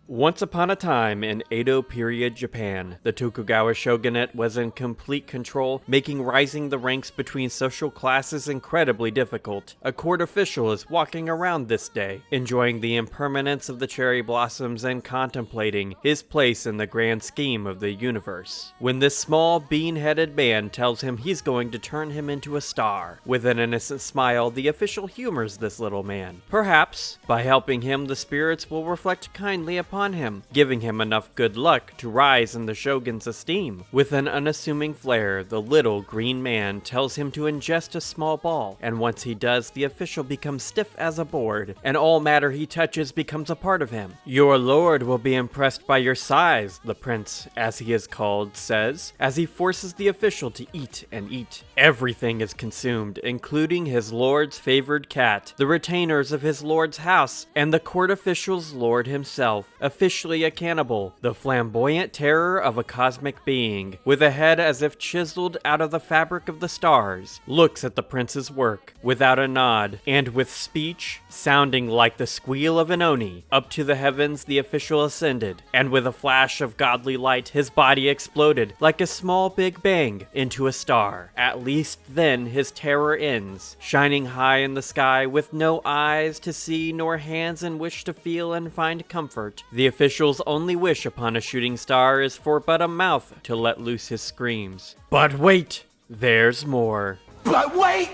Once upon a time in Edo period Japan, the Tokugawa shogunate was in complete control, making rising the ranks between social classes incredibly difficult. A court official is walking around this day, enjoying the impermanence of the cherry blossoms and contemplating his place in the grand scheme of the universe, when this small, bean-headed man tells him he's going to turn him into a star. With an innocent smile, the official humors this little man. Perhaps, by helping him, the spirits will reflect kindly upon him, giving him enough good luck to rise in the shogun's esteem. With an unassuming flair, the little green man tells him to ingest a small ball, and once he does, the official becomes stiff as a board, and all matter he touches becomes a part of him. "Your lord will be impressed by your size," the prince, as he is called, says, as he forces the official to eat and eat. Everything is consumed, including his lord's favored cat, the retainers of his lord's house, and the court official's lord himself. Officially a cannibal, the flamboyant terror of a cosmic being, with a head as if chiseled out of the fabric of the stars, looks at the prince's work, without a nod, and with speech sounding like the squeal of an oni. Up to the heavens the official ascended, and with a flash of godly light his body exploded, like a small big bang, into a star. At least then his terror ends, shining high in the sky with no eyes to see nor hands in which to feel and find comfort. The official's only wish upon a shooting star is for but a mouth to let loose his screams. But wait, there's more. But wait,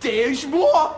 there's more.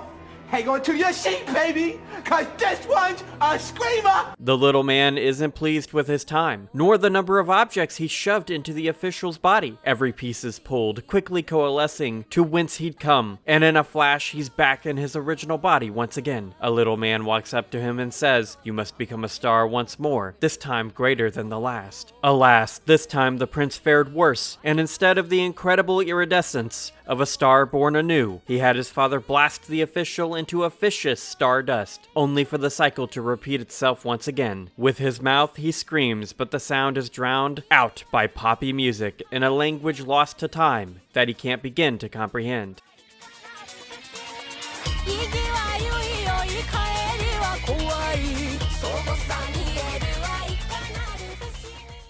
Hang on to your seat, baby, cause this one's a screamer! The little man isn't pleased with his time, nor the number of objects he shoved into the official's body. Every piece is pulled, quickly coalescing to whence he'd come, and in a flash he's back in his original body once again. A little man walks up to him and says, "You must become a star once more, this time greater than the last." Alas, this time the prince fared worse, and instead of the incredible iridescence of a star born anew, he had his father blast the official into a fishless stardust, only for the cycle to repeat itself once again. With his mouth he screams, but the sound is drowned out by poppy music in a language lost to time that he can't begin to comprehend.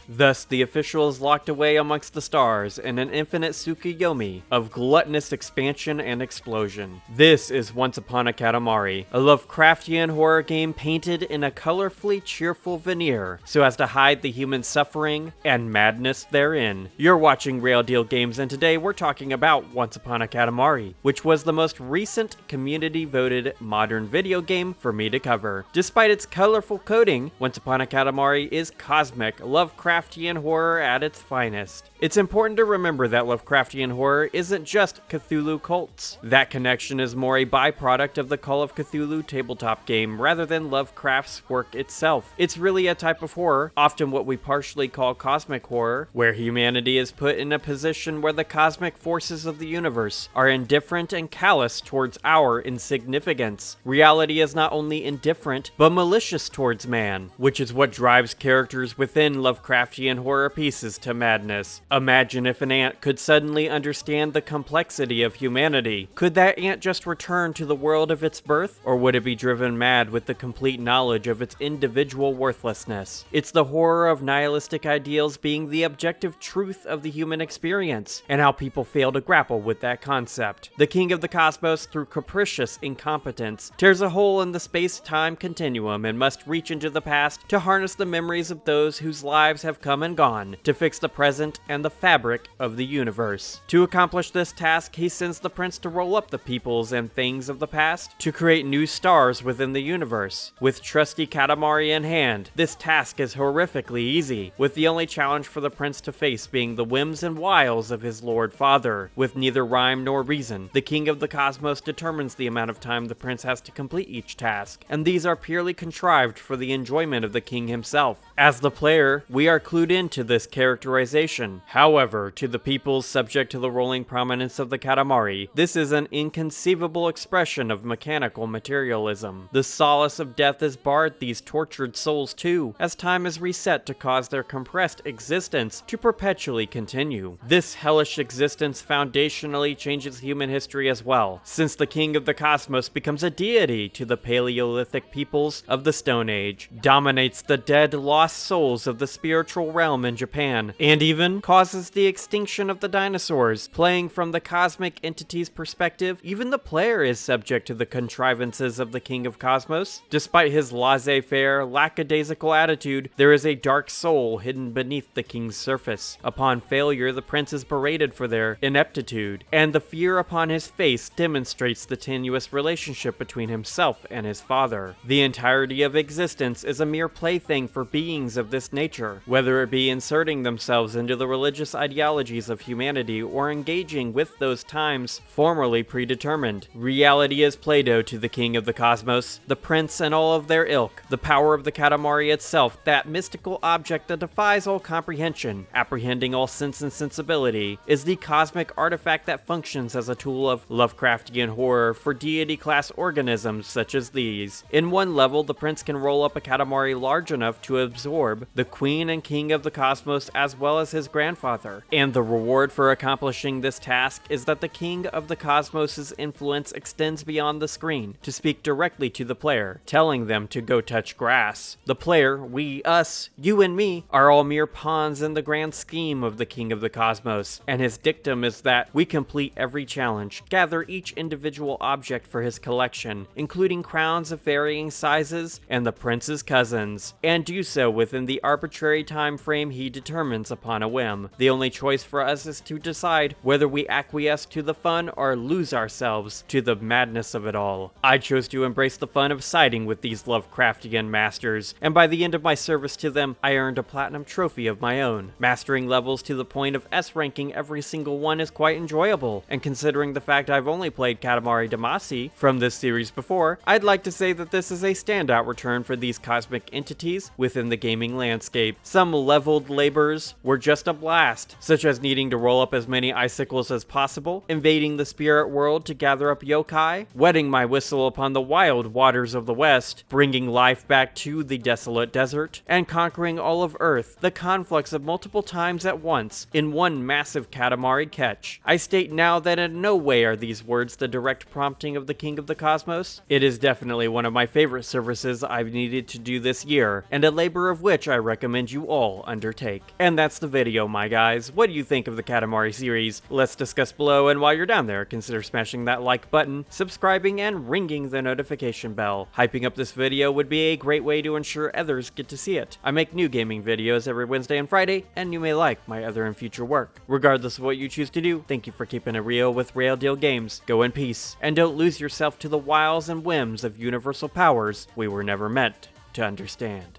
Thus, the official is locked away amongst the stars in an infinite Tsukuyomi of gluttonous expansion and explosion. This is Once Upon a Katamari, a Lovecraftian horror game painted in a colorfully cheerful veneer so as to hide the human suffering and madness therein. You're watching Rayl Deal Games, and today we're talking about Once Upon a Katamari, which was the most recent community-voted modern video game for me to cover. Despite its colorful coding, Once Upon a Katamari is cosmic, Lovecraftian horror at its finest. It's important to remember that Lovecraftian horror isn't just Cthulhu cults. That connection is more a byproduct of the Call of Cthulhu tabletop game rather than Lovecraft's work itself. It's really a type of horror, often what we partially call cosmic horror, where humanity is put in a position where the cosmic forces of the universe are indifferent and callous towards our insignificance. Reality is not only indifferent, but malicious towards man, which is what drives characters within Lovecraftian horror pieces to madness. Imagine if an ant could suddenly understand the complexity of humanity. Could that ant just return to the world of its birth? Or would it be driven mad with the complete knowledge of its individual worthlessness? It's the horror of nihilistic ideals being the objective truth of the human experience, and how people fail to grapple with that concept. The king of the cosmos, through capricious incompetence, tears a hole in the space-time continuum and must reach into the past to harness the memories of those whose lives have come and gone, to fix the present and the fabric of the universe. To accomplish this task, he sends the prince to roll up the peoples and things of the past to create new stars within the universe. With trusty Katamari in hand, this task is horrifically easy, with the only challenge for the prince to face being the whims and wiles of his lord father. With neither rhyme nor reason, the king of the cosmos determines the amount of time the prince has to complete each task, and these are purely contrived for the enjoyment of the king himself. As the player, we are clued into this characterization. However, to the peoples subject to the rolling prominence of the Katamari, this is an inconceivable expression of mechanical materialism. The solace of death has barred these tortured souls too, as time is reset to cause their compressed existence to perpetually continue. This hellish existence foundationally changes human history as well, since the king of the cosmos becomes a deity to the Paleolithic peoples of the Stone Age, dominates the dead, lost souls of the spiritual realm in Japan, and even causes the extinction of the dinosaurs. Playing from the cosmic entity's perspective, even the player is subject to the contrivances of the king of cosmos. Despite his laissez-faire, lackadaisical attitude, there is a dark soul hidden beneath the king's surface. Upon failure, the prince is berated for their ineptitude, and the fear upon his face demonstrates the tenuous relationship between himself and his father. The entirety of existence is a mere plaything for beings of this nature, whether it be inserting themselves into the religious ideologies of humanity or engaging with those times formerly predetermined. Reality is Play-Doh to the king of the cosmos, the prince and all of their ilk. The power of the Katamari itself, that mystical object that defies all comprehension, apprehending all sense and sensibility, is the cosmic artifact that functions as a tool of Lovecraftian horror for deity-class organisms such as these. In one level, the prince can roll up a Katamari large enough to absorb the queen and king of the cosmos as well as his grandfather, and the reward for accomplishing this task is that the king of the cosmos' influence extends beyond the screen to speak directly to the player, telling them to go touch grass. The player, we, us, you and me, are all mere pawns in the grand scheme of the king of the cosmos, and his dictum is that we complete every challenge, gather each individual object for his collection, including crowns of varying sizes and the prince's cousins, and do so within the arbitrary time frame he determines upon a whim. The only choice for us is to decide whether we acquiesce to the fun or lose ourselves to the madness of it all. I chose to embrace the fun of siding with these Lovecraftian masters, and by the end of my service to them, I earned a platinum trophy of my own. Mastering levels to the point of S ranking every single one is quite enjoyable, and considering the fact I've only played Katamari Damacy from this series before, I'd like to say that this is a standout return for these cosmic entities within the gaming landscape. Some leveled labors were just a blast, such as needing to roll up as many icicles as possible, invading the spirit world to gather up yokai, wetting my whistle upon the wild waters of the west, bringing life back to the desolate desert, and conquering all of Earth, the conflux of multiple times at once, in one massive Katamari catch. I state now that in no way are these words the direct prompting of the king of the cosmos. It is definitely one of my favorite services I've needed to do this year, and a labor of which I recommend you all undertake. And that's the video, my guys. What do you think of the Katamari series? Let's discuss below, and while you're down there, consider smashing that like button, subscribing, and ringing the notification bell. Hyping up this video would be a great way to ensure others get to see it. I make new gaming videos every Wednesday and Friday, and you may like my other and future work. Regardless of what you choose to do, thank you for keeping it real with Rayl Deal Games. Go in peace, and don't lose yourself to the wiles and whims of universal powers we were never meant to understand.